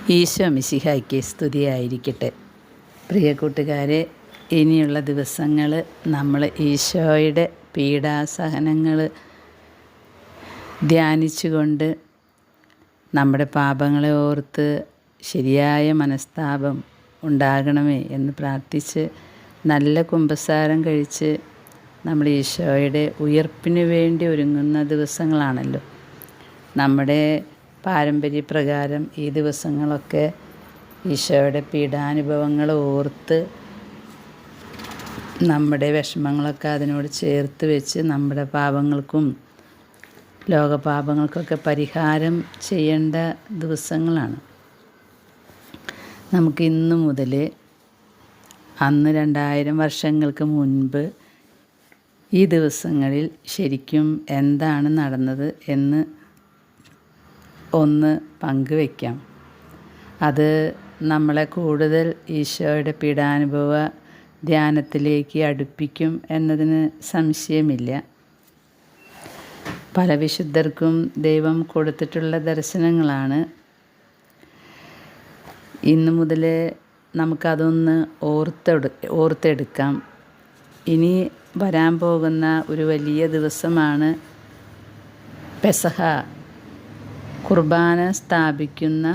ഈശോ മിശിഹായ്ക്ക് സ്തുതിയായിരിക്കട്ടെ. പ്രിയ കൂട്ടുകാരെ, ഇനിയുള്ള ദിവസങ്ങൾ നമ്മൾ ഈശോയുടെ പീഡാസഹനങ്ങൾ ധ്യാനിച്ചുകൊണ്ട് നമ്മുടെ പാപങ്ങളെ ഓർത്ത് ശരിയായ മനസ്താപം ഉണ്ടാകണമേ എന്ന് പ്രാർത്ഥിച്ച് നല്ല കുമ്പസാരം കഴിച്ച് നമ്മൾ ഈശോയുടെ ഉയർപ്പിന് വേണ്ടി ഒരുങ്ങുന്ന ദിവസങ്ങളാണല്ലോ. നമ്മുടെ പാരമ്പര്യപ്രകാരം ഈ ദിവസങ്ങളൊക്കെ ഈശോയുടെ പീഡാനുഭവങ്ങൾ ഓർത്ത് നമ്മുടെ വിഷമങ്ങളൊക്കെ അതിനോട് ചേർത്ത് വെച്ച് നമ്മുടെ പാപങ്ങൾക്കും ലോകപാപങ്ങൾക്കൊക്കെ പരിഹാരം ചെയ്യേണ്ട ദിവസങ്ങളാണ്. നമുക്ക് ഇന്നു മുതൽ അന്ന് 2000 വർഷങ്ങൾക്ക് മുൻപ് ഈ ദിവസങ്ങളിൽ ശരിക്കും എന്താണ് നടന്നത് എന്ന് ഒന്ന് പങ്കുവയ്ക്കാം. അത് നമ്മളെ കൂടുതൽ ഈശോയുടെ പീഡാനുഭവ ധ്യാനത്തിലേക്ക് അടുപ്പിക്കും എന്നതിന് സംശയമില്ല. പല വിശുദ്ധർക്കും ദൈവം കൊടുത്തിട്ടുള്ള ദർശനങ്ങളാണ്. ഇന്നു മുതൽ നമുക്കതൊന്ന് ഓർത്തെടുക്കാം. ഇനി വരാൻ പോകുന്ന ഒരു വലിയ ദിവസമാണ് പെസഹ, കുർബാന സ്ഥാപിക്കുന്ന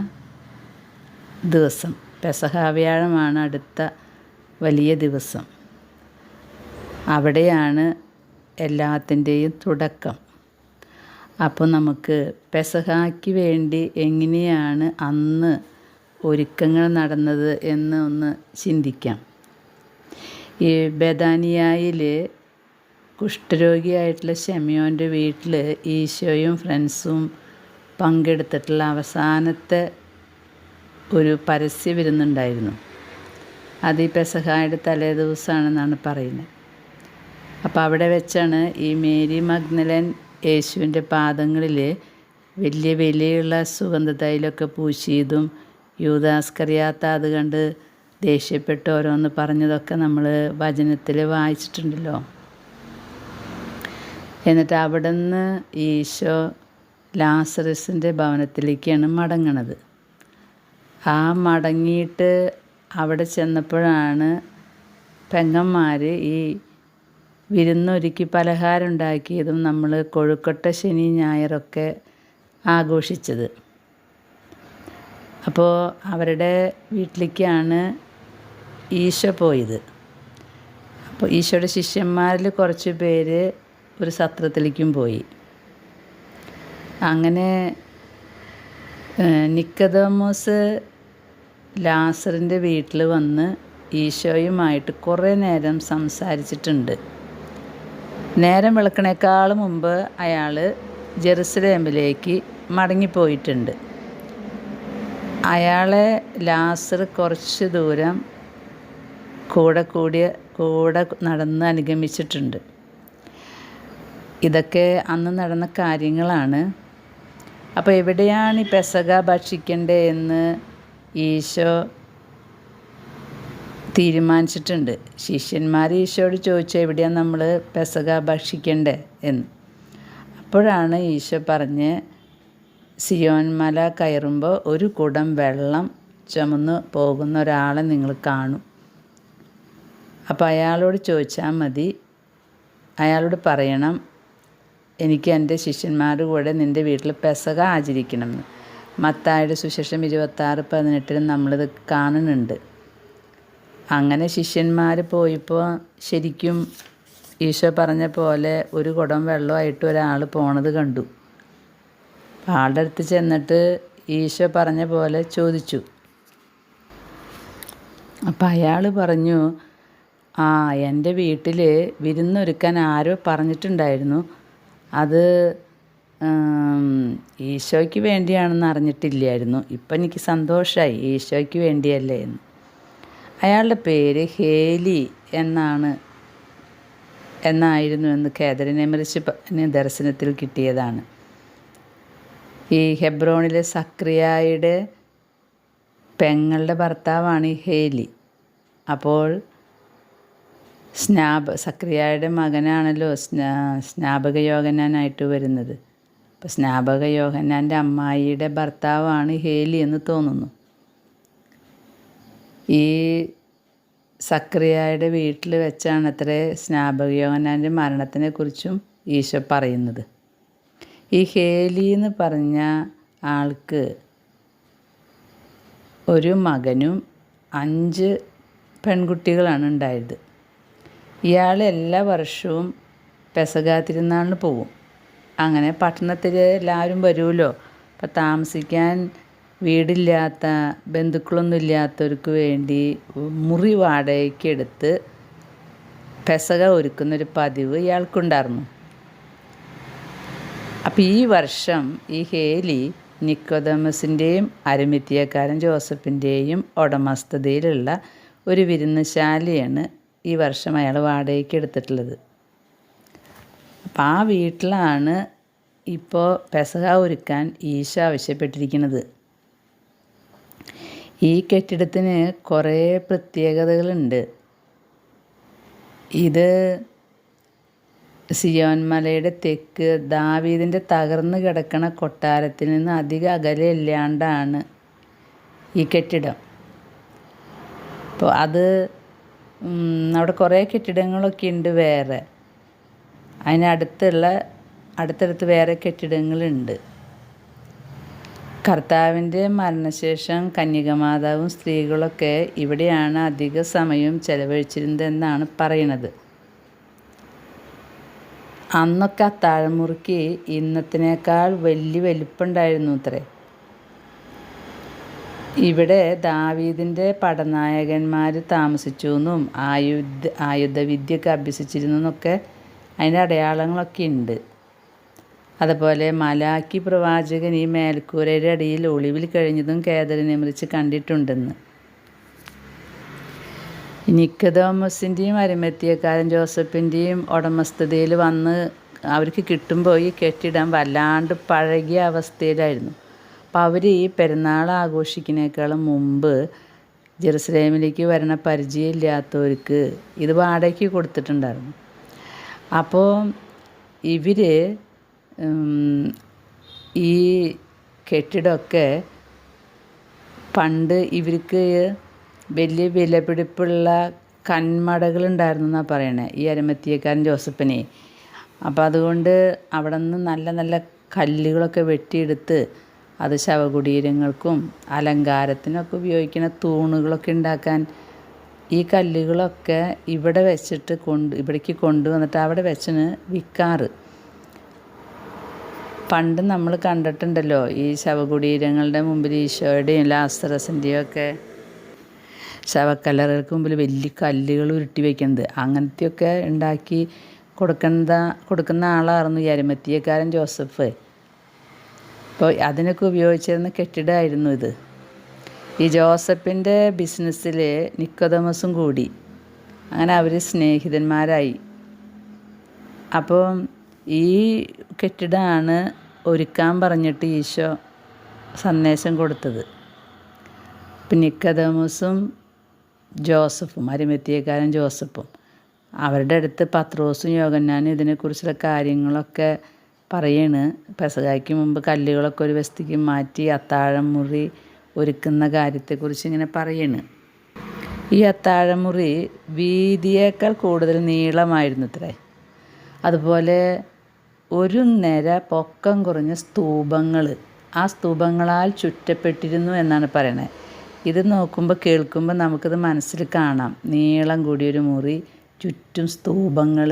ദിവസം. പെസഹ വ്യാഴമാണ് അടുത്ത വലിയ ദിവസം. അവിടെയാണ് എല്ലാത്തിൻ്റെയും തുടക്കം. അപ്പോൾ നമുക്ക് പെസഹായ്ക്ക് വേണ്ടി എങ്ങനെയാണ് അന്ന് ഒരുക്കങ്ങൾ നടന്നത് എന്ന് ഒന്ന് ചിന്തിക്കാം. ഈ ബെഥാനിയായിൽ കുഷ്ഠരോഗിയായിട്ടുള്ള ശമയോൻ്റെ വീട്ടിൽ ഈശോയും ഫ്രണ്ട്സും പങ്കെടുത്തിട്ടുള്ള അവസാനത്തെ ഒരു പരസ്യ വിരുന്നുണ്ടായിരുന്നു. അത് ഈ പെസഹായുടെ തലേ ദിവസമാണെന്നാണ് പറയുന്നത്. അപ്പോൾ അവിടെ വെച്ചാണ് ഈ മേരി മഗ്ദലൻ യേശുവിൻ്റെ പാദങ്ങളിൽ വലിയ വിലയുള്ള സുഗന്ധതൈലമൊക്കെ പൂശിയതും യൂദാസ്കറിയാത്ത അത് കണ്ട് ദേഷ്യപ്പെട്ട് ഓരോന്ന് പറഞ്ഞതൊക്കെ നമ്മൾ വചനത്തിൽ വായിച്ചിട്ടുണ്ടല്ലോ. എന്നിട്ട് അവിടെ നിന്ന് ഈശോ ലാസറസിൻ്റെ ഭവനത്തിലേക്കാണ് മടങ്ങണത്. ആ മടങ്ങിയിട്ട് അവിടെ ചെന്നപ്പോഴാണ് പെങ്ങന്മാർ ഈ വിരുന്നൊരുക്കി പലഹാരം ഉണ്ടാക്കിയതും നമ്മൾ കൊഴുക്കട്ട ശനി ഞായറൊക്കെ ആഘോഷിച്ചത്. അപ്പോൾ അവരുടെ വീട്ടിലേക്കാണ് ഈശോ പോയത്. അപ്പോൾ ഈശോയുടെ ശിഷ്യന്മാരിൽ കുറച്ച് പേര് ഒരു സത്രത്തിലേക്കും പോയി. അങ്ങനെ നിക്കോദെമോസ് ലാസറിൻ്റെ വീട്ടിൽ വന്ന് ഈശോയുമായിട്ട് കുറേ നേരം സംസാരിച്ചിട്ടുണ്ട്. നേരം വെളുക്കണേക്കാൾ മുമ്പ് അയാൾ ജെറുസലേമിലേക്ക് മടങ്ങിപ്പോയിട്ടുണ്ട്. അയാളെ ലാസർ കുറച്ച് ദൂരം കൂടെ നടന്ന് അനുഗമിച്ചിട്ടുണ്ട്. ഇതൊക്കെ അന്ന് നടന്ന കാര്യങ്ങളാണ്. അപ്പോൾ എവിടെയാണ് ഈ പെസഹ ഭക്ഷിക്കേണ്ടത് എന്ന് ഈശോ തീരുമാനിച്ചിട്ടുണ്ട്. ശിഷ്യന്മാർ ഈശോയോട് ചോദിച്ചു, എവിടെയാണ് നമ്മൾ പെസഹ ഭക്ഷിക്കേണ്ടത് എന്ന്. അപ്പോഴാണ് ഈശോ പറഞ്ഞ്, സിയോൻ മല കയറുമ്പോൾ ഒരു കുടം വെള്ളം ചുമന്ന് പോകുന്ന ഒരാളെ നിങ്ങൾ കാണും. അപ്പോൾ അയാളോട് ചോദിച്ചാൽ മതി. അയാളോട് പറയണം, എനിക്ക് എൻ്റെ ശിഷ്യന്മാരുടെ കൂടെ നിൻ്റെ വീട്ടിൽ പെസഹ ആചരിക്കണമെന്ന്. മത്തായിയുടെ സുവിശേഷം 26:18 നമ്മളിത് കാണുന്നുണ്ട്. അങ്ങനെ ശിഷ്യന്മാർ പോയപ്പോൾ ശരിക്കും ഈശോ പറഞ്ഞ പോലെ ഒരു കുടം വെള്ളമായിട്ട് ഒരാൾ പോണത് കണ്ടു. ആളുടെ അടുത്ത് ചെന്നിട്ട് ഈശോ പറഞ്ഞ പോലെ ചോദിച്ചു. അപ്പം അയാൾ പറഞ്ഞു, എൻ്റെ വീട്ടിൽ വിരുന്നൊരുക്കാൻ ആരോ പറഞ്ഞിട്ടുണ്ടായിരുന്നു. അത് ഈശോയ്ക്ക് വേണ്ടിയാണെന്ന് അറിഞ്ഞിട്ടില്ലായിരുന്നു. ഇപ്പം എനിക്ക് സന്തോഷമായി, ഈശോയ്ക്ക് വേണ്ടിയല്ലേ എന്ന്. അയാളുടെ പേര് ഹേലി എന്നായിരുന്നു എന്ന് കാതറിൻ എമറിച്ച് ദർശനത്തിൽ കിട്ടിയതാണ്. ഈ ഹെബ്രോണിലെ സക്രിയായുടെ പെങ്ങളുടെ ഭർത്താവാണ് ഈ ഹേലി. അപ്പോൾ സക്രിയായുടെ മകനാണല്ലോ സ്നാപക യോഹന്നാനായിട്ട് വരുന്നത്. അപ്പോൾ സ്നാപക യോഹന്നാൻ്റെ അമ്മായിയുടെ ഭർത്താവാണ് ഹേലി എന്ന് തോന്നുന്നു. ഈ സക്രിയായുടെ വീട്ടിൽ വെച്ചാണ് അത്രേ സ്നാപകയോഹന്നാൻ്റെ മരണത്തിനെക്കുറിച്ചും ഈശോ പറയുന്നത്. ഈ ഹേലി എന്ന് പറഞ്ഞ ആൾക്ക് ഒരു മകനും 5 പെൺകുട്ടികളാണ് ഉണ്ടായത്. ഇയാൾ എല്ലാ വർഷവും പെസഹ തിരുനാളിന് പോകും. അങ്ങനെ പട്ടണത്തിൽ എല്ലാവരും വരുമല്ലോ. അപ്പം താമസിക്കാൻ വീടില്ലാത്ത, ബന്ധുക്കളൊന്നും ഇല്ലാത്തവർക്ക് വേണ്ടി മുറി വാടകയ്ക്ക് എടുത്ത് പെസഹ ഒരുക്കുന്നൊരു പതിവ് ഇയാൾക്കുണ്ടായിരുന്നു. അപ്പം ഈ വർഷം ഈ ഹേലി നിക്കോദമസിൻ്റെയും അരിമത്ഥ്യക്കാരൻ ജോസഫിൻ്റെയും ഉടമസ്ഥതയിലുള്ള ഒരു വിരുന്നുശാലയാണ് ഈ വർഷം അയാൾ വാടകയ്ക്ക് എടുത്തിട്ടുള്ളത്. അപ്പം ആ വീട്ടിലാണ് ഇപ്പോൾ പെസഹ ഒരുക്കാൻ ഈശോ ആവശ്യപ്പെട്ടിരിക്കുന്നത്. ഈ കെട്ടിടത്തിന് കുറേ പ്രത്യേകതകളുണ്ട്. ഇത് സിയോൻ മലയുടെ തെക്ക് ദാവീദിൻ്റെ തകർന്നു കിടക്കണ കൊട്ടാരത്തിൽ നിന്ന് അധികം അകലെയില്ലാണ്ടാണ് ഈ കെട്ടിടം. അപ്പോൾ അവിടെ കുറേ കെട്ടിടങ്ങളൊക്കെ ഉണ്ട് വേറെ. അടുത്തടുത്ത് വേറെ കെട്ടിടങ്ങളുണ്ട്. കർത്താവിൻ്റെ മരണശേഷം കന്യകമാതാവും സ്ത്രീകളൊക്കെ ഇവിടെയാണ് അധിക സമയം ചെലവഴിച്ചിരുന്നതെന്നാണ് പറയണത്. അന്നൊക്കെ അത്താഴമുറിക്ക് ഇന്നത്തിനേക്കാൾ വലിയ വലിപ്പമുണ്ടായിരുന്നു അത്രേ. ഇവിടെ ദാവീദിൻ്റെ പടനായകന്മാർ താമസിച്ചു എന്നും ആയുധവിദ്യയൊക്കെ അഭ്യസിച്ചിരുന്നു എന്നൊക്കെ അതിൻ്റെ അടയാളങ്ങളൊക്കെ ഉണ്ട്. അതുപോലെ മലാക്കി പ്രവാചകൻ ഈ മേൽക്കൂരയുടെ അടിയിൽ ഒളിവിൽ കഴിഞ്ഞതും കേദറിനെക്കുറിച്ച് കണ്ടിട്ടുണ്ടെന്ന്. നിക്കോദമസിൻ്റെയും അരിമത്ഥ്യക്കാരൻ ജോസഫിൻ്റെയും ഉടമസ്ഥതയിൽ വന്ന് അവർക്ക് കിട്ടുമ്പോൾ ഈ കെട്ടിടം വല്ലാണ്ട് പഴകിയ അവസ്ഥയിലായിരുന്നു. അപ്പോൾ അവർ ഈ പെരുന്നാൾ ആഘോഷിക്കുന്നതിനേക്കാളും മുമ്പ് ജെറുസലേമിലേക്ക് വരണ പരിചയമില്ലാത്തവർക്ക് ഇത് വാടകയ്ക്ക് കൊടുത്തിട്ടുണ്ടായിരുന്നു. അപ്പോൾ ഇവർ ഈ കെട്ടിടമൊക്കെ പണ്ട് ഇവർക്ക് വലിയ വിലപിടിപ്പുള്ള കന്മടകളുണ്ടായിരുന്നു എന്നാണ് പറയണേ ഈ അരിമത്ഥ്യക്കാരൻ ജോസഫിനെ. അപ്പോൾ അതുകൊണ്ട് അവിടെ നിന്ന് നല്ല നല്ല കല്ലുകളൊക്കെ വെട്ടിയെടുത്ത് അത് ശവകുടീരങ്ങൾക്കും അലങ്കാരത്തിനൊക്കെ ഉപയോഗിക്കുന്ന തൂണുകളൊക്കെ ഉണ്ടാക്കാൻ ഈ കല്ലുകളൊക്കെ ഇവിടെ വെച്ചിട്ട് ഇവിടേക്ക് കൊണ്ടുവന്നിട്ട് അവിടെ വെച്ചാണ് വിൽക്കാറ്. പണ്ട് നമ്മൾ കണ്ടിട്ടുണ്ടല്ലോ ഈ ശവകുടീരങ്ങളുടെ മുമ്പിൽ ഈശോയുടെയും ലാസറസിൻ്റെയും ഒക്കെ ശവക്കല്ലറകൾക്ക് മുമ്പിൽ വലിയ കല്ലുകൾ ഉരുട്ടി വയ്ക്കുന്നത്. അങ്ങനത്തെയൊക്കെ ഉണ്ടാക്കി കൊടുക്കുന്ന ആളായിരുന്നു ഈ അരിമത്ഥ്യക്കാരൻ ജോസഫ്. അപ്പോൾ അതിനൊക്കെ ഉപയോഗിച്ചിരുന്ന കെട്ടിടമായിരുന്നു ഇത്. ഈ ജോസഫിൻ്റെ ബിസിനസ്സിൽ നിക്കോദമസും കൂടി. അങ്ങനെ അവർ സ്നേഹിതന്മാരായി. അപ്പോൾ ഈ കെട്ടിടമാണ് ഒരുക്കാൻ പറഞ്ഞിട്ട് ഈശോ സന്ദേശം കൊടുത്തത്. ഇപ്പം നിക്കോദമസും ജോസഫും അരിമത്ഥ്യക്കാരൻ ജോസഫും അവരുടെ അടുത്ത് പത്രോസും യോഹന്നാനും ഇതിനെക്കുറിച്ചുള്ള കാര്യങ്ങളൊക്കെ പറയാണ്. പെസഹായ്ക്ക് മുമ്പ് കല്ലുകളൊക്കെ ഒരു വശത്തേക്ക് മാറ്റി അത്താഴം മുറി ഒരുക്കുന്ന കാര്യത്തെക്കുറിച്ച് ഇങ്ങനെ പറയാണ്. ഈ അത്താഴമുറി വീതിയേക്കാൾ കൂടുതൽ നീളമായിരുന്നു അത്രേ. അതുപോലെ ഒരു നിര പൊക്കം കുറഞ്ഞ സ്തൂപങ്ങൾ ആ സ്തൂപങ്ങളാൽ ചുറ്റപ്പെട്ടിരുന്നു എന്നാണ് പറയണത്. ഇത് കേൾക്കുമ്പോൾ നമുക്കിത് മനസ്സിൽ കാണാം. നീളം കൂടിയൊരു മുറി, ചുറ്റും സ്തൂപങ്ങൾ.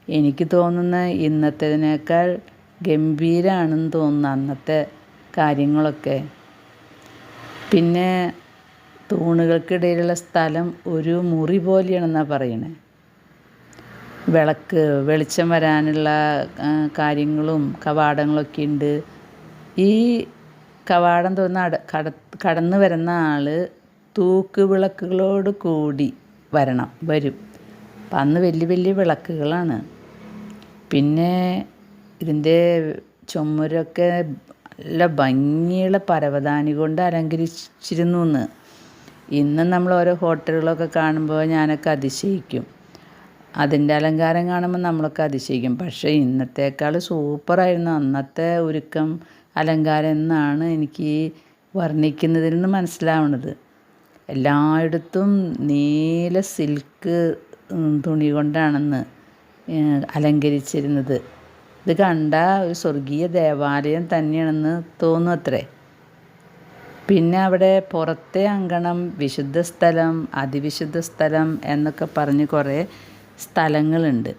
എനിക്ക് തോന്നുന്ന ഇന്നത്തേതിനേക്കാൾ ഗംഭീരമാണെന്ന് തോന്നുന്നു അന്നത്തെ കാര്യങ്ങളൊക്കെ. പിന്നെ തൂണുകൾക്കിടയിലുള്ള സ്ഥലം ഒരു മുറി പോലെയാണെന്നാണ് പറയണേ. വെളിച്ചം വരാനുള്ള കാര്യങ്ങളും കവാടങ്ങളൊക്കെ ഉണ്ട്. ഈ കവാടം തുറന്ന് കടന്നു വരുന്ന ആൾ തൂക്കുവിളക്കുകളോട് കൂടി വരും. അപ്പം അന്ന് വലിയ വലിയ വിളക്കുകളാണ്. പിന്നെ ഇതിൻ്റെ ചുമരൊക്കെ നല്ല ഭംഗിയുള്ള പരവതാനി കൊണ്ട് അലങ്കരിച്ചിരുന്നു എന്ന്. ഇന്നും നമ്മൾ ഓരോ ഹോട്ടലുകളൊക്കെ കാണുമ്പോൾ ഞാനൊക്കെ അതിശയിക്കും. അതിൻ്റെ അലങ്കാരം കാണുമ്പോൾ നമ്മളൊക്കെ അതിശയിക്കും. പക്ഷേ ഇന്നത്തേക്കാൾ സൂപ്പറായിരുന്നു അന്നത്തെ ഒരുക്കം, അലങ്കാരം എന്നാണ് എനിക്ക് വർണ്ണിക്കുന്നതിൽ നിന്ന് മനസ്സിലാവുന്നത്. എല്ലായിടത്തും നീല സിൽക്ക് തുണി കൊണ്ടാണെന്ന് അലങ്കരിച്ചിരുന്നത്. ഇത് കണ്ട ഒരു സ്വർഗീയ ദേവാലയം തന്നെയാണെന്ന് തോന്നുമത്രേ. പിന്നെ അവിടെ പുറത്തെ അങ്കണം, വിശുദ്ധ സ്ഥലം, അതിവിശുദ്ധ സ്ഥലം എന്നൊക്കെ പറഞ്ഞ് കുറേ സ്ഥലങ്ങളുണ്ട്.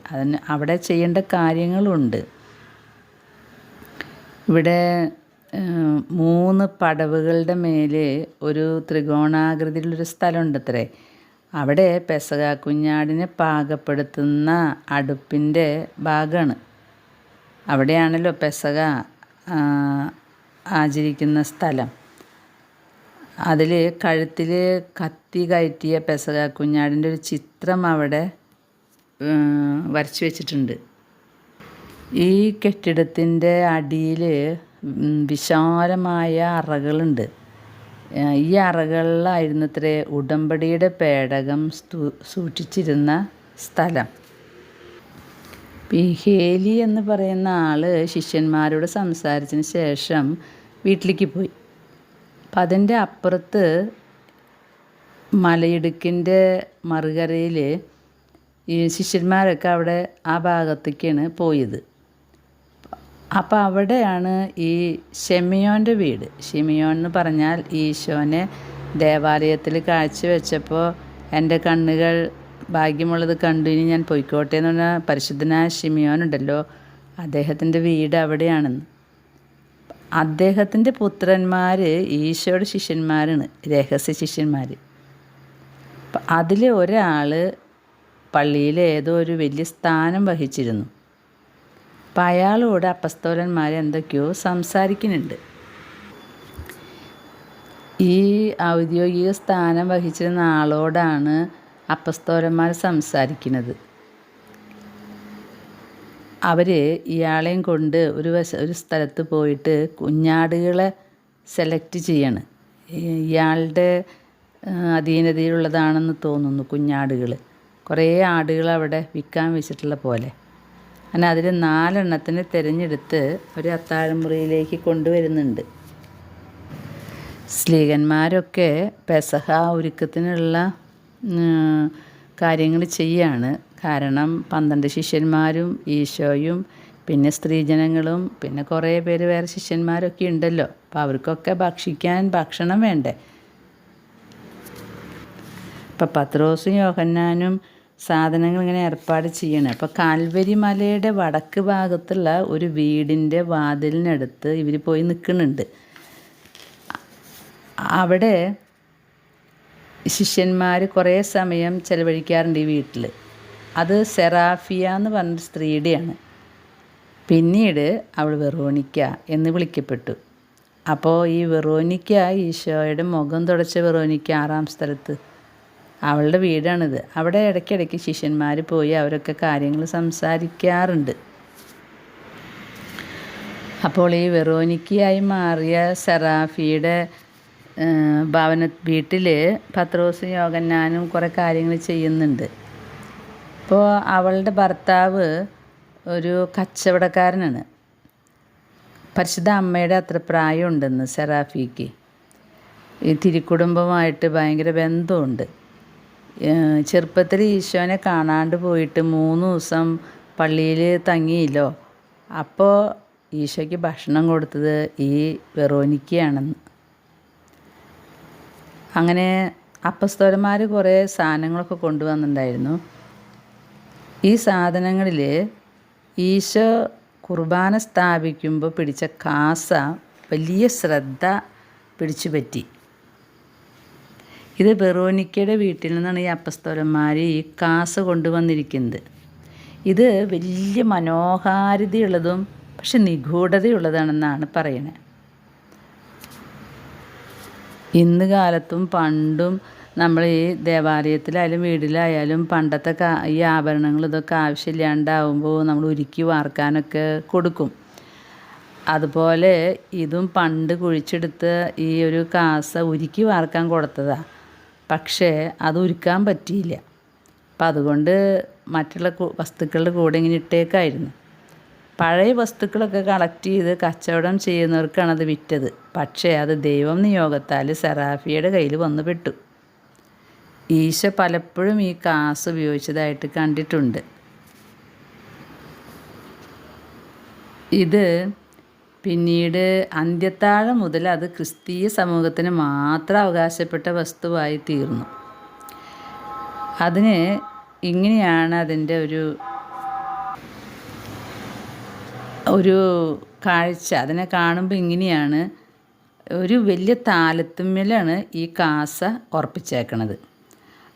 അവിടെ ചെയ്യേണ്ട കാര്യങ്ങളുണ്ട്. ഇവിടെ 3 പടവുകളുടെ മേലെ ഒരു ത്രികോണാകൃതിയിലുള്ളൊരു സ്ഥലമുണ്ട് അത്രേ. അവിടെ പെസഹ കുഞ്ഞാടിനെ പാകപ്പെടുത്തുന്ന അടുപ്പിൻ്റെ ഭാഗമാണ്. അവിടെയാണല്ലോ പെസഹ ആചരിക്കുന്ന സ്ഥലം. അതിൽ കഴുത്തിൽ കത്തി കയറ്റിയ പെസഹ കുഞ്ഞാടിൻ്റെ ഒരു ചിത്രം അവിടെ വരച്ചു വെച്ചിട്ടുണ്ട്. ഈ കെട്ടിടത്തിൻ്റെ അടിയിൽ വിശാലമായ അറകളുണ്ട്. ഈ അറകളിലായിരുന്നത്രേ ഉടമ്പടിയുടെ പേടകം സൂക്ഷിച്ചിരുന്ന സ്ഥലം. ഈ ഹേലി എന്ന് പറയുന്ന ആൾ ശിഷ്യന്മാരോട് സംസാരിച്ചതിന് ശേഷം വീട്ടിലേക്ക് പോയി. അപ്പം അതിൻ്റെ അപ്പുറത്ത് മലയിടുക്കിൻ്റെ മറുകരയിൽ ഈ ശിഷ്യന്മാരൊക്കെ അവിടെ ആ ഭാഗത്തേക്കാണ് പോയത്. അപ്പോൾ അവിടെയാണ് ഈ ഷിമിയോൻ്റെ വീട്. ഷിമിയോൻ എന്ന് പറഞ്ഞാൽ ഈശോനെ ദേവാലയത്തിൽ കാഴ്ചവെച്ചപ്പോൾ എൻ്റെ കണ്ണുകൾ ഭാഗ്യമുള്ളത് കണ്ടു, ഇനി ഞാൻ പൊയ്ക്കോട്ടെ എന്ന് പറഞ്ഞാൽ പരിശുദ്ധനായ ഷിമിയോൻ ഉണ്ടല്ലോ, അദ്ദേഹത്തിൻ്റെ വീട് അവിടെയാണെന്ന്. അദ്ദേഹത്തിൻ്റെ പുത്രന്മാർ ഈശോയുടെ ശിഷ്യന്മാരാണ്, രഹസ്യ ശിഷ്യന്മാർ. അപ്പം അതിൽ ഒരാൾ പള്ളിയിൽ ഏതോ ഒരു വലിയ സ്ഥാനം വഹിച്ചിരുന്നു. അപ്പം അയാളോട് അപ്പസ്തോലന്മാർ എന്തൊക്കെയോ സംസാരിക്കുന്നുണ്ട്. ഈ ഔദ്യോഗിക സ്ഥാനം വഹിച്ചിരുന്ന ആളോടാണ് അപ്പസ്തോലന്മാർ സംസാരിക്കുന്നത്. അവർ ഇയാളെയും കൊണ്ട് ഒരു സ്ഥലത്ത് പോയിട്ട് കുഞ്ഞാടുകളെ സെലക്ട് ചെയ്യാണ്. ഇയാളുടെ അധീനതയിലുള്ളതാണെന്ന് തോന്നുന്നു കുഞ്ഞാടുകൾ. കുറേ ആടുകൾ അവിടെ വിൽക്കാൻ വെച്ചിട്ടുള്ള പോലെ. അങ്ങനെ അതിൽ 4 എണ്ണത്തിനെ തിരഞ്ഞെടുത്ത് ഒരു അത്താഴമുറിയിലേക്ക് കൊണ്ടുവരുന്നുണ്ട്. സ്ലീഹന്മാരൊക്കെ പെസഹ ഒരുക്കത്തിനുള്ള കാര്യങ്ങൾ ചെയ്യാണ്. കാരണം 12 ശിഷ്യന്മാരും ഈശോയും പിന്നെ സ്ത്രീജനങ്ങളും പിന്നെ കുറേ പേര് വേറെ ശിഷ്യന്മാരൊക്കെ ഉണ്ടല്ലോ. അപ്പോൾ അവർക്കൊക്കെ ഭക്ഷിക്കാൻ ഭക്ഷണം വേണ്ടേ. അപ്പം പത്രോസും യോഹന്നാനും സാധനങ്ങൾ ഇങ്ങനെ ഏർപ്പാട് ചെയ്യണം. അപ്പോൾ കാൽവരി മലയുടെ വടക്ക് ഭാഗത്തുള്ള ഒരു വീടിൻ്റെ വാതിലിനടുത്ത് ഇവർ പോയി നിൽക്കുന്നുണ്ട്. അവിടെ ശിഷ്യന്മാർ കുറേ സമയം ചിലവഴിക്കാറുണ്ട് ഈ വീട്ടിൽ. അത് സെറാഫിയ എന്ന് പറഞ്ഞ സ്ത്രീയുടെയാണ്. പിന്നീട് അവൾ വെറോനിക്ക എന്ന് വിളിക്കപ്പെട്ടു. അപ്പോൾ ഈ വെറോനിക്ക ഈശോയുടെ മുഖം തുടച്ച വെറോനിക്ക 6-ാം സ്ഥലത്ത് അവളുടെ വീടാണിത്. അവിടെ ഇടയ്ക്കിടയ്ക്ക് ശിഷ്യന്മാർ പോയി അവരൊക്കെ കാര്യങ്ങൾ സംസാരിക്കാറുണ്ട്. അപ്പോൾ ഈ വെറോനിക്കയായി മാറിയ സെറാഫിയുടെ വീട്ടിൽ പത്രോസും യോഹന്നാനും കുറേ കാര്യങ്ങൾ ചെയ്യുന്നുണ്ട്. അപ്പോൾ അവളുടെ ഭർത്താവ് ഒരു കച്ചവടക്കാരനാണ്. പരിശുദ്ധ അമ്മയുടെ അത്ര പ്രായമുണ്ടെന്ന് സെറാഫിക്ക്. ഈ തിരുക്കുടുംബമായിട്ട് ഭയങ്കര ബന്ധമുണ്ട്. ചെറുപ്പത്തിൽ ഈശോനെ കാണാണ്ട് പോയിട്ട് 3 ദിവസം പള്ളിയിൽ തങ്ങിയില്ലോ. അപ്പോൾ ഈശോയ്ക്ക് ഭക്ഷണം കൊടുത്തത് ഈ വെറോനിക്കയാണെന്ന്. അങ്ങനെ അപ്പസ്തോലന്മാർ കുറേ സാധനങ്ങളൊക്കെ കൊണ്ടുവന്നിട്ടുണ്ടായിരുന്നു. ഈ സാധനങ്ങളിൽ ഈശോ കുർബാന സ്ഥാപിക്കുമ്പോൾ പിടിച്ച കാസ വലിയ ശ്രദ്ധ പിടിച്ചു പറ്റി. ഇത് വെറോനിക്കയുടെ വീട്ടിൽ നിന്നാണ് ഈ അപ്പസ്തോലന്മാർ ഈ കാസ കൊണ്ടുവന്നിരിക്കുന്നത്. ഇത് വലിയ മനോഹാരിതയുള്ളതും പക്ഷെ നിഗൂഢതയുള്ളതാണെന്നാണ് പറയുന്നത്. ഇന്ന് കാലത്തും പണ്ടും നമ്മൾ ഈ ദേവാലയത്തിലായാലും വീട്ടിലായാലും പണ്ടത്തെ ഈ ആഭരണങ്ങൾ ഇതൊക്കെ ആവശ്യമില്ലാണ്ടാവുമ്പോൾ നമ്മൾ ഉരുക്കി വാർക്കാനൊക്കെ കൊടുക്കും. അതുപോലെ ഇതും പണ്ട് കുഴിച്ചെടുത്ത് ഈ ഒരു കാസ ഉരുക്കി വാർക്കാൻ കൊടുത്തതാണ്. പക്ഷേ അത് ഉരുക്കാൻ പറ്റിയില്ല. അപ്പം അതുകൊണ്ട് മറ്റുള്ള വസ്തുക്കളുടെ കൂടെ ഇങ്ങനെ ഇട്ടേക്കായിരുന്നു. പഴയ വസ്തുക്കളൊക്കെ കളക്ട് ചെയ്ത് കച്ചവടം ചെയ്യുന്നവർക്കാണ് അത് വിറ്റത്. പക്ഷേ അത് ദൈവം നിയോഗത്താൽ സെറാഫിയുടെ കയ്യിൽ വന്നു പെട്ടു. ഈശോ പലപ്പോഴും ഈ കാസ ഉപയോഗിച്ചതായിട്ട് കണ്ടിട്ടുണ്ട്. ഇത് പിന്നീട് അന്ത്യത്താഴം മുതൽ അത് ക്രിസ്തീയ സമൂഹത്തിന് മാത്രം അവകാശപ്പെട്ട വസ്തുവായി തീർന്നു. അതിന് ഇങ്ങനെയാണ് അതിൻ്റെ ഒരു കാഴ്ച. അതിനെ കാണുമ്പോൾ ഇങ്ങനെയാണ്, ഒരു വലിയ താലത്തുമ്മലാണ് ഈ കാസ ഉറപ്പിച്ചേക്കണത്.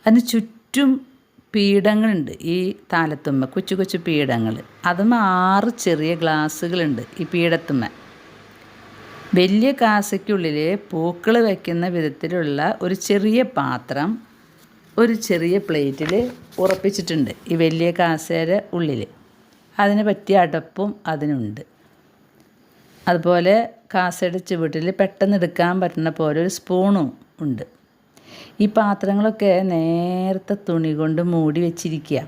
അതിന് ചുറ്റും പീഠങ്ങളുണ്ട്. ഈ താലത്തുമ്മ കൊച്ചു കൊച്ചു പീഠങ്ങൾ, അതും 6 ചെറിയ ഗ്ലാസ്സുകളുണ്ട് ഈ പീഠത്തുമ്മ. വലിയ കാസയ്ക്കുള്ളിൽ പൂക്കൾ വയ്ക്കുന്ന വിധത്തിലുള്ള ഒരു ചെറിയ പാത്രം ഒരു ചെറിയ പ്ലേറ്റിൽ ഉറപ്പിച്ചിട്ടുണ്ട് ഈ വലിയ കാസയുടെ ഉള്ളിൽ. അതിന് പറ്റിയ അടപ്പും അതിനുണ്ട്. അതുപോലെ കാസയുടെ ചുവട്ടിൽ പെട്ടെന്ന് എടുക്കാൻ പറ്റുന്ന പോലെ ഒരു സ്പൂണും ഉണ്ട്. ഈ പാത്രങ്ങളൊക്കെ നേരത്തെ തുണി കൊണ്ട് മൂടി വെച്ചിരിക്കുക.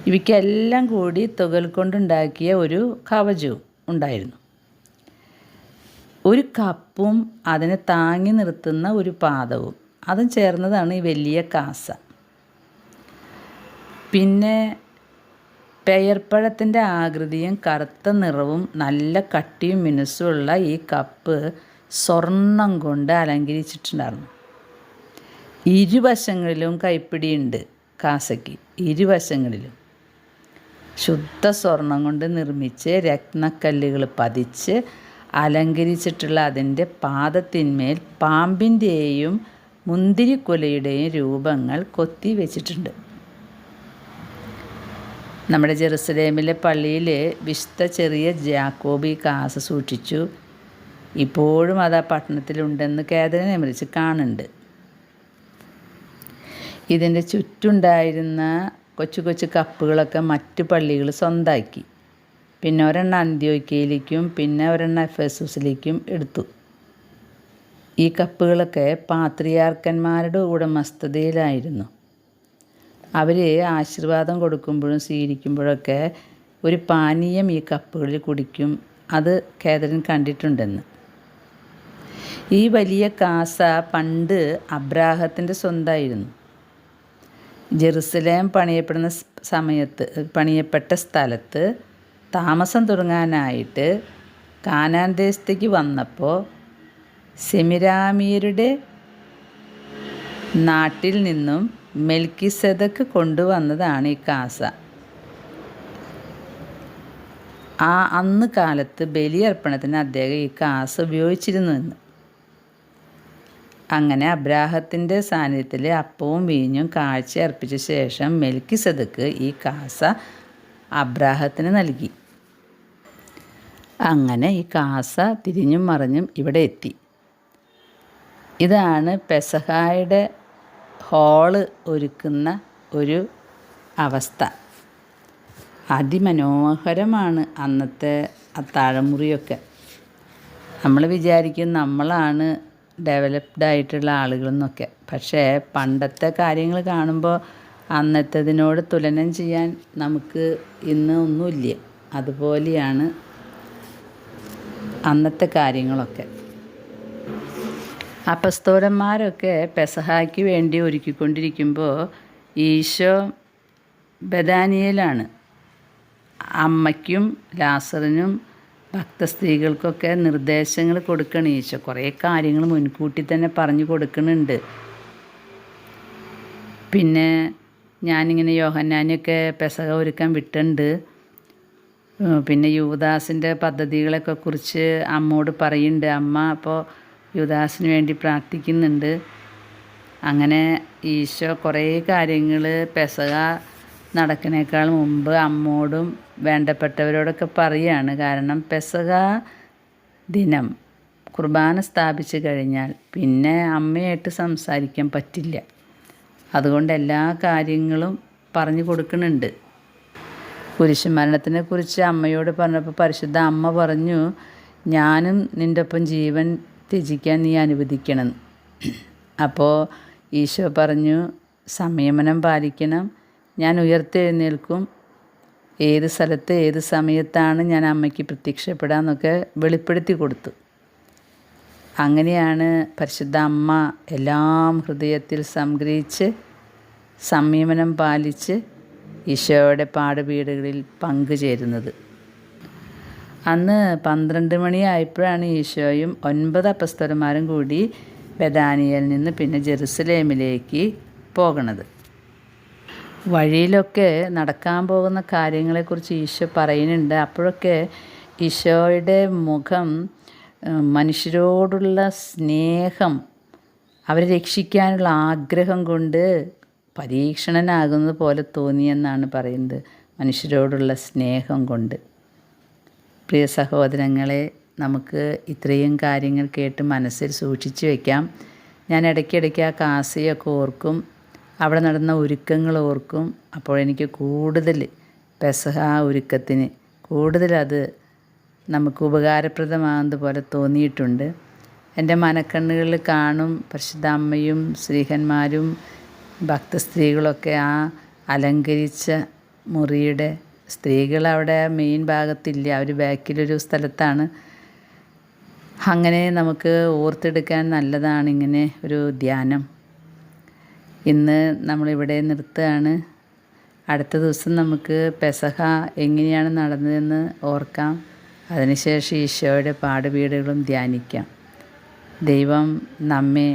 ഇവയ്ക്കെല്ലാം കൂടി തുകൽ കൊണ്ടുണ്ടാക്കിയ ഒരു കവചവും ഉണ്ടായിരുന്നു. ഒരു കപ്പും അതിനെ താങ്ങി നിർത്തുന്ന ഒരു പാദവും, അതും ചേർന്നതാണ് ഈ വലിയ കാസ. പിന്നെ പെയർപ്പഴത്തിൻ്റെ ആകൃതിയും കറുത്ത നിറവും നല്ല കട്ടിയും മിനുസുമുള്ള ഈ കപ്പ് സ്വർണം കൊണ്ട് അലങ്കരിച്ചിട്ടുണ്ടായിരുന്നു. ഇരുവശങ്ങളിലും കൈപ്പിടിയുണ്ട് കാസയ്ക്ക്. ഇരുവശങ്ങളിലും ശുദ്ധ സ്വർണം കൊണ്ട് നിർമ്മിച്ച് രത്നക്കല്ലുകൾ പതിച്ച് അലങ്കരിച്ചിട്ടുള്ള അതിൻ്റെ പാദത്തിന്മേൽ പാമ്പിൻ്റെയും മുന്തിരിക്കുലയുടെയും രൂപങ്ങൾ കൊത്തി വെച്ചിട്ടുണ്ട്. നമ്മുടെ ജെറുസലേമിലെ പള്ളിയിൽ വിശുദ്ധ ചെറിയ ജാക്കോബ് ഈ കാസ സൂക്ഷിച്ചു. ഇപ്പോഴും അത് ആ പട്ടണത്തിലുണ്ടെന്ന് കാതറിനെ വിളിച്ച് കാണുന്നുണ്ട്. ഇതിൻ്റെ ചുറ്റുണ്ടായിരുന്ന കൊച്ചു കൊച്ചു കപ്പുകളൊക്കെ മറ്റു പള്ളികൾ സ്വന്തമാക്കി. പിന്നെ ഒരെണ്ണം അന്ത്യോക്യയിലേക്കും പിന്നെ ഒരെണ്ണം എഫെസൂസിലേക്കും എടുത്തു. ഈ കപ്പുകളൊക്കെ പാത്രിയാർക്കന്മാരുടെ ഉടമസ്ഥതയിലായിരുന്നു. അവർ ആശീർവാദം കൊടുക്കുമ്പോഴും സ്വീകരിക്കുമ്പോഴൊക്കെ ഒരു പാനീയം ഈ കപ്പുകളിൽ കുടിക്കും. അത് കാതറിൻ കണ്ടിട്ടുണ്ടെന്ന്. ഈ വലിയ കാസ പണ്ട് അബ്രാഹത്തിൻ്റെ സ്വന്തമായിരുന്നു. ജെറുസലേം പണിയപ്പെട്ട സ്ഥലത്ത് താമസം തുടങ്ങാനായിട്ട് കാനാൻ ദേശത്തേക്ക് വന്നപ്പോൾ സെമിരാമിയരുടെ നാട്ടിൽ നിന്നും മെൽക്കിസെദക്ക് കൊണ്ടുവന്നതാണ് ഈ കാസ. അന്ന് കാലത്ത് ബലിയർപ്പണത്തിന് അദ്ദേഹം ഈ കാസ ഉപയോഗിച്ചിരുന്നുവെന്ന്. അങ്ങനെ അബ്രാഹത്തിൻ്റെ സാന്നിധ്യത്തിൽ അപ്പവും വീഞ്ഞും കാഴ്ച അർപ്പിച്ച ശേഷം മെൽക്കിസെദക്ക് ഈ കാസ അബ്രാഹത്തിന് നൽകി. അങ്ങനെ ഈ കാസ തിരിഞ്ഞും മറിഞ്ഞും ഇവിടെ എത്തി. ഇതാണ് പെസഹായുടെ ഹാള് ഒരുക്കുന്ന ഒരു അവസ്ഥ. അതിമനോഹരമാണ് അന്നത്തെ അത്താഴമുറിയൊക്കെ. നമ്മൾ വിചാരിക്കും നമ്മളാണ് ഡെവലപ്ഡ് ആയിട്ടുള്ള ആളുകളെന്നൊക്കെ. പക്ഷേ പണ്ടത്തെ കാര്യങ്ങൾ കാണുമ്പോൾ അന്നത്തേതിനോട് തുലനം ചെയ്യാൻ നമുക്ക് ഇന്ന് ഒന്നുമില്ല. അതുപോലെയാണ് അന്നത്തെ കാര്യങ്ങളൊക്കെ. അപ്പസ്തോലന്മാരൊക്കെ പെസഹായ്ക്ക് വേണ്ടി ഒരുക്കിക്കൊണ്ടിരിക്കുമ്പോൾ ഈശോ ബഥാനിയയിലാണ്. അമ്മയ്ക്കും ലാസറിനും ഭക്തസ്ത്രീകൾക്കൊക്കെ നിർദ്ദേശങ്ങൾ കൊടുക്കണം ഈശോ. കുറേ കാര്യങ്ങൾ മുൻകൂട്ടി തന്നെ പറഞ്ഞു കൊടുക്കുന്നുണ്ട്. പിന്നെ ഞാനിങ്ങനെ യോഹന്നാനെയൊക്കെ പെസഹ ഒരുക്കാൻ വിട്ടിട്ടുണ്ട്. പിന്നെ യൂദാസിൻ്റെ പദ്ധതികളൊക്കെ കുറിച്ച് അമ്മോട് പറയുന്നുണ്ട്. അമ്മ അപ്പോൾ യൂദാസിന് വേണ്ടി പ്രാർത്ഥിക്കുന്നുണ്ട്. അങ്ങനെ ഈശോ കുറേ കാര്യങ്ങൾ പെസഹ നടക്കുന്നേക്കാൾ മുമ്പ് അമ്മോടും വേണ്ടപ്പെട്ടവരോടൊക്കെ പറയുകയാണ്. കാരണം പെസഹ ദിനം കുർബാന സ്ഥാപിച്ച് കഴിഞ്ഞാൽ പിന്നെ അമ്മയായിട്ട് സംസാരിക്കാൻ പറ്റില്ല. അതുകൊണ്ട് എല്ലാ കാര്യങ്ങളും പറഞ്ഞു കൊടുക്കുന്നുണ്ട്. കുരിശുമരണത്തിനെ കുറിച്ച് അമ്മയോട് പറഞ്ഞപ്പോൾ പരിശുദ്ധ അമ്മ പറഞ്ഞു, ഞാനും നിൻ്റെ ഒപ്പം ജീവൻ ത്യജിക്കാൻ നീ അനുവദിക്കണം. അപ്പോൾ ഈശോ പറഞ്ഞു, സംയമനം പാലിക്കണം, ഞാൻ ഉയർത്തെഴുന്നേൽക്കും, ഏത് സ്ഥലത്ത് ഏത് സമയത്താണ് ഞാൻ അമ്മയ്ക്ക് പ്രത്യക്ഷപ്പെടാമെന്നൊക്കെ വെളിപ്പെടുത്തി കൊടുത്തു. അങ്ങനെയാണ് പരിശുദ്ധ അമ്മ എല്ലാം ഹൃദയത്തിൽ സംഗ്രഹിച്ച് സംയമനം പാലിച്ച് ഈശോയുടെ പാടുപീടുകളിൽ പങ്കുചേരുന്നത്. അന്ന് 12 മണിയായപ്പോഴാണ് ഈശോയും 9 അപ്പസ്തലന്മാരും കൂടി ബെഥാനിയയിൽ നിന്ന് പിന്നെ ജെറുസലേമിലേക്ക് പോകണത്. വഴിയിലൊക്കെ നടക്കാൻ പോകുന്ന കാര്യങ്ങളെക്കുറിച്ച് ഈശോ പറയുന്നുണ്ട്. അപ്പോഴൊക്കെ ഈശോയുടെ മുഖം മനുഷ്യരോടുള്ള സ്നേഹം, അവരെ രക്ഷിക്കാനുള്ള ആഗ്രഹം കൊണ്ട് പരീക്ഷണനാകുന്നത് പോലെ തോന്നിയെന്നാണ് പറയുന്നത്. മനുഷ്യരോടുള്ള സ്നേഹം കൊണ്ട്. പ്രിയ സഹോദരങ്ങളെ, നമുക്ക് ഇത്രയും കാര്യങ്ങൾ കേട്ട് മനസ്സിൽ സൂക്ഷിച്ചു വയ്ക്കാം. ഞാൻ ഇടയ്ക്കിടയ്ക്ക് ആ കാസയൊക്കെ ഓർക്കും, അവിടെ നടന്ന ഒരുക്കങ്ങൾ ഓർക്കും. അപ്പോഴെനിക്ക് കൂടുതൽ പെസഹ ഒരുക്കത്തിന് കൂടുതലത് നമുക്ക് ഉപകാരപ്രദമാകുന്നത് പോലെ തോന്നിയിട്ടുണ്ട്. എൻ്റെ മനക്കണ്ണുകളിൽ കാണും പരിശുദ്ധ അമ്മയും ശ്രീഹന്മാരും ഭക്തസ്ത്രീകളൊക്കെ ആ അലങ്കരിച്ച മുറിയുടെ, സ്ത്രീകൾ അവിടെ മെയിൻ ഭാഗത്തില്ല, അവർ ബാക്കിലൊരു സ്ഥലത്താണ്. അങ്ങനെ നമുക്ക് ഓർത്തെടുക്കാൻ നല്ലതാണ് ഇങ്ങനെ ഒരു ധ്യാനം. ഇന്ന് നമ്മളിവിടെ നിർത്തുകയാണ്. അടുത്ത ദിവസം നമുക്ക് പെസഹ എങ്ങനെയാണ് നടന്നതെന്ന് ഓർക്കാം. അതിനുശേഷം ഈശോയുടെ പാടുപീടുകളും ധ്യാനിക്കാം. ദൈവം നമ്മെ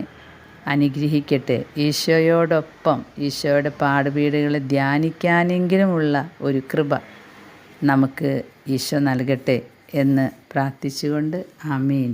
അനുഗ്രഹിക്കട്ടെ. ഈശോയോടൊപ്പം ഈശോയുടെ പാടുപീടുകളെ ധ്യാനിക്കാനെങ്കിലുമുള്ള ഒരു കൃപ നമുക്ക് ഈശോ നൽകട്ടെ എന്ന് പ്രാർത്ഥിച്ചുകൊണ്ട് ആമീൻ.